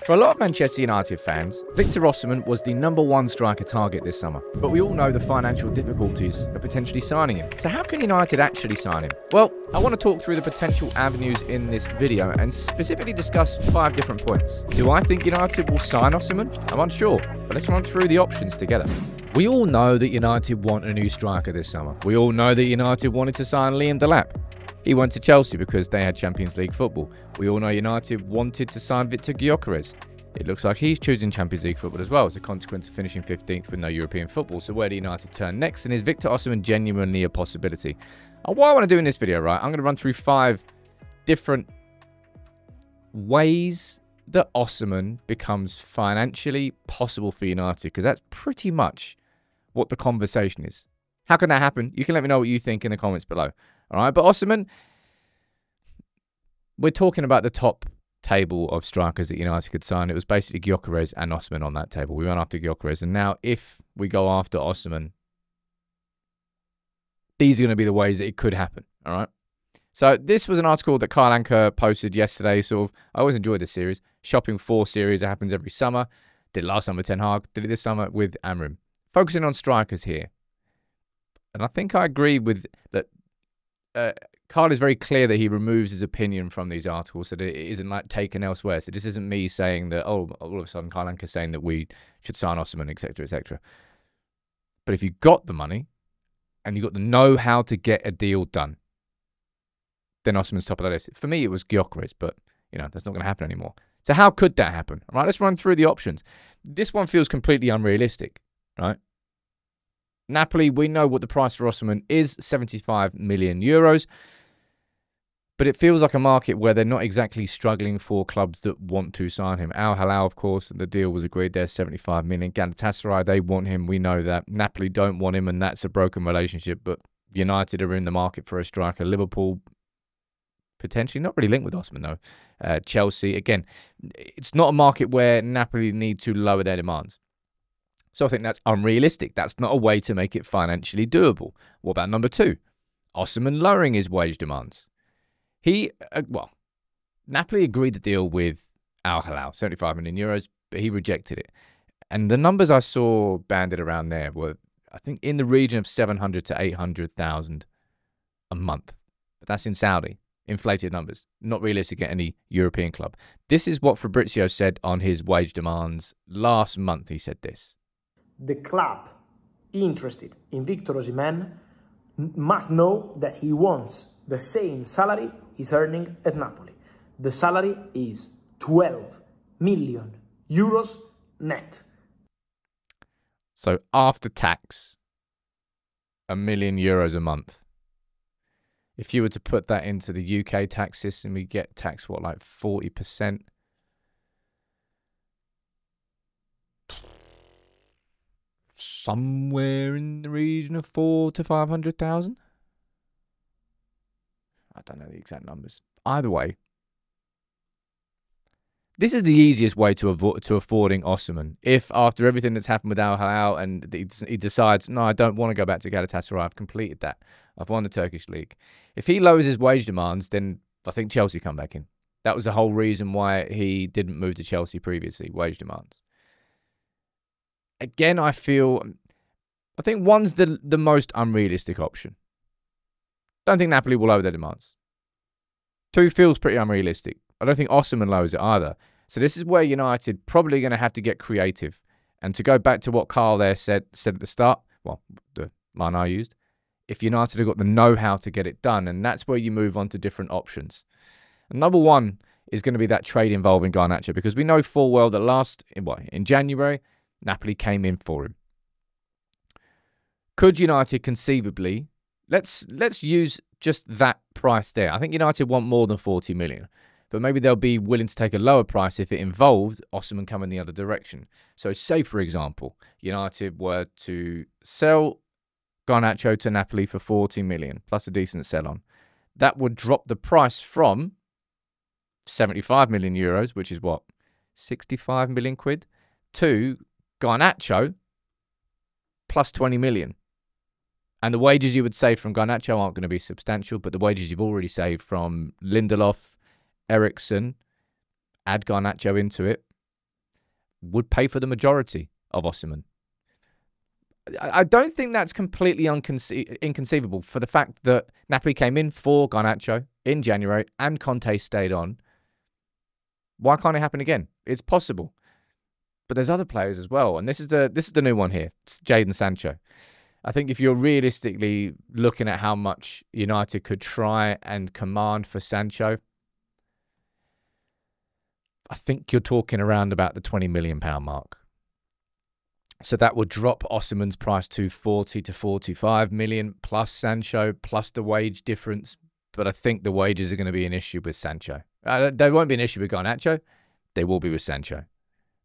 For a lot of Manchester United fans, Victor Osimhen was the #1 striker target this summer. But we all know the financial difficulties of potentially signing him. So how can United actually sign him? Well, I want to talk through the potential avenues in this video and specifically discuss 5 different points. Do I think United will sign Osimhen? I'm unsure, but let's run through the options together. We all know that United want a new striker this summer. We all know that United wanted to sign Liam Delap. He went to Chelsea because they had Champions League football. We all know United wanted to sign Victor Gyökeres. It looks like he's choosing Champions League football as well as a consequence of finishing 15th with no European football. So where do United turn next? And is Victor Osimhen genuinely a possibility? What I want to do in this video, right, I'm going to run through 5 different ways that Osimhen becomes financially possible for United, because that's pretty much what the conversation is. How can that happen? You can let me know what you think in the comments below. All right, but Osimhen, we're talking about the top table of strikers that United could sign. It was basically Gyökeres and Osimhen on that table. We went after Gyökeres, and now if we go after Osimhen, these are going to be the ways that it could happen. All right. So this was an article that Kyle Anker posted yesterday. Sort of, I always enjoy this series, Shopping 4 series. It happens every summer. Did it last summer with Ten Hag. Did it this summer with Amrim. Focusing on strikers here, and I think I agree with that. Carl is very clear that he removes his opinion from these articles, so that it isn't like taken elsewhere. So this isn't me saying that, oh, all of a sudden Carl Anker is saying that we should sign Osimhen, etc., etc. But if you got the money and you got the know-how to get a deal done, then Osimhen's top of the list. For me, it was Gyökeres, but you know that's not going to happen anymore. So how could that happen? All right, let's run through the options. This one feels completely unrealistic, right? Napoli, we know what the price for Osimhen is, 75 million euros. But it feels like a market where they're not exactly struggling for clubs that want to sign him. Al Hilal, of course, the deal was agreed there, 75 million. Galatasaray, they want him. We know that. Napoli don't want him, and that's a broken relationship. But United are in the market for a striker. Liverpool, potentially not really linked with Osimhen, though. Chelsea, again, it's not a market where Napoli need to lower their demands. So I think that's unrealistic. That's not a way to make it financially doable. What about number 2? Osimhen lowering his wage demands. Napoli agreed the deal with Al Hilal, 75 million euros, but he rejected it. And the numbers I saw banded around there were, I think, in the region of 700 to 800,000 a month. But that's in Saudi. Inflated numbers. Not realistic at any European club. This is what Fabrizio said on his wage demands last month. He said this. The club interested in Victor Osimhen must know that he wants the same salary he's earning at Napoli. The salary is 12 million euros net. So after tax, €1 million a month. If you were to put that into the UK tax system, we get taxed, what, like 40%? Somewhere in the region of 400,000 to 500,000. I don't know the exact numbers. Either way, this is the easiest way to affording Osimhen. If after everything that's happened with Al Hilal and he decides, no, I don't want to go back to Galatasaray, I've completed that. I've won the Turkish league. If he lowers his wage demands, then I think Chelsea come back in. That was the whole reason why he didn't move to Chelsea previously, wage demands. Again, I think one's the most unrealistic option. Don't think Napoli will lower their demands. 2 feels pretty unrealistic. I don't think Osimhen lowers it either. So this is where United probably going to have to get creative. And to go back to what Carl there said at the start, well, the line I used, if United have got the know-how to get it done, and that's where you move on to different options. And number 1 is going to be that trade involving Garnacho, because we know full well that in January, Napoli came in for him. Could United conceivably, let's use just that price there. I think United want more than 40 million, but maybe they'll be willing to take a lower price if it involved Osimhen coming the other direction. So say, for example, United were to sell Garnacho to Napoli for 40 million, plus a decent sell-on. That would drop the price from 75 million euros, which is what, 65 million quid, to Garnacho plus 20 million. And the wages you would save from Garnacho aren't going to be substantial, but the wages you've already saved from Lindelof, Eriksen, add Garnacho into it, would pay for the majority of Osimhen. I don't think that's completely inconceivable for the fact that Napoli came in for Garnacho in January and Conte stayed on. Why can't it happen again? It's possible. But there's other players as well. And this is the new one here. It's Jadon Sancho. I think if you're realistically looking at how much United could try and command for Sancho, I think you're talking around about the £20 million mark. So that would drop Osimhen's price to 40 to 45 million plus Sancho plus the wage difference. But I think the wages are going to be an issue with Sancho. They won't be an issue with Garnacho. They will be with Sancho.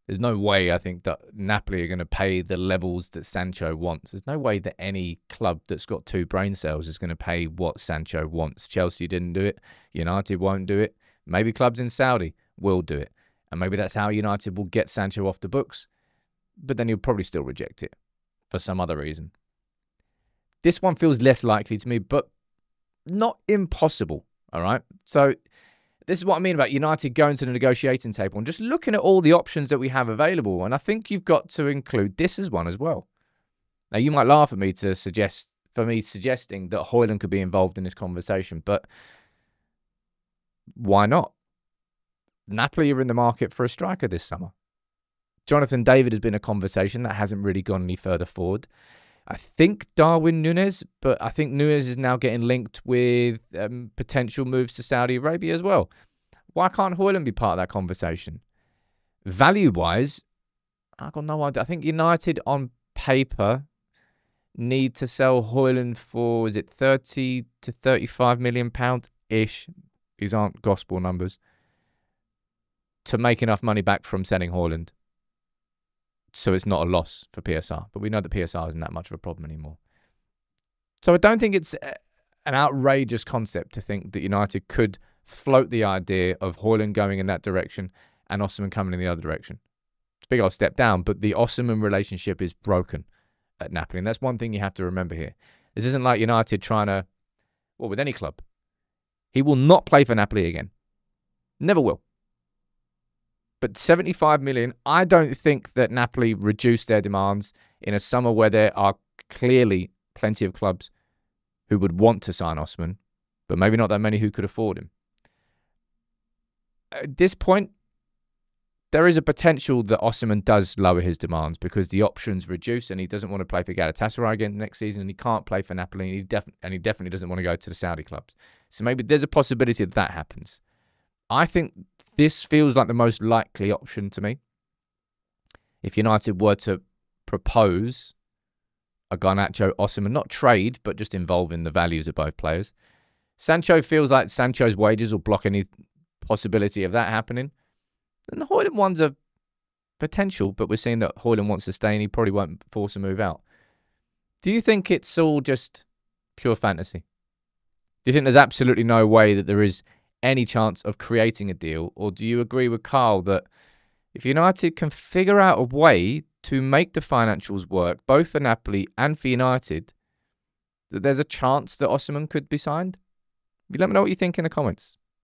There's no way I think that Napoli are going to pay the levels that Sancho wants. There's no way that any club that's got 2 brain cells is going to pay what Sancho wants. Chelsea didn't do it. United won't do it. Maybe clubs in Saudi will do it. And maybe that's how United will get Sancho off the books. But then he'll probably still reject it for some other reason. This one feels less likely to me, but not impossible, all right? So this is what I mean about United going to the negotiating table and just looking at all the options that we have available. And I think you've got to include this as one as well. Now, you might laugh at me suggesting that Højlund could be involved in this conversation, but why not? Napoli are in the market for a striker this summer. Jonathan David has been a conversation that hasn't really gone any further forward. I think Darwin Núñez, but I think Núñez is now getting linked with potential moves to Saudi Arabia as well. Why can't Højlund be part of that conversation? Value-wise, I've got no idea. I think United on paper need to sell Højlund for, is it 30 to 35 million pounds-ish? These aren't gospel numbers. To make enough money back from selling Højlund. So it's not a loss for PSR. But we know that PSR isn't that much of a problem anymore. So I don't think it's an outrageous concept to think that United could float the idea of Højlund going in that direction and Osimhen coming in the other direction. It's a big old step down, but the Osimhen relationship is broken at Napoli. And that's one thing you have to remember here. This isn't like United trying to, well, with any club. He will not play for Napoli again. Never will. But 75 million, I don't think that Napoli reduced their demands in a summer where there are clearly plenty of clubs who would want to sign Osimhen, but maybe not that many who could afford him. At this point, there is a potential that Osimhen does lower his demands because the options reduce and he doesn't want to play for Galatasaray again next season and he can't play for Napoli and he definitely doesn't want to go to the Saudi clubs. So maybe there's a possibility that happens. I think this feels like the most likely option to me. If United were to propose a Garnacho Osimhen, not trade, but just involving the values of both players. Sancho feels like Sancho's wages will block any possibility of that happening. And the Højlund one's a potential, but we're seeing that Højlund wants to stay and he probably won't force a move out. Do you think it's all just pure fantasy? Do you think there's absolutely no way that there is any chance of creating a deal? Or do you agree with Carl that if United can figure out a way to make the financials work, both for Napoli and for United, that there's a chance that Osimhen could be signed? You let me know what you think in the comments.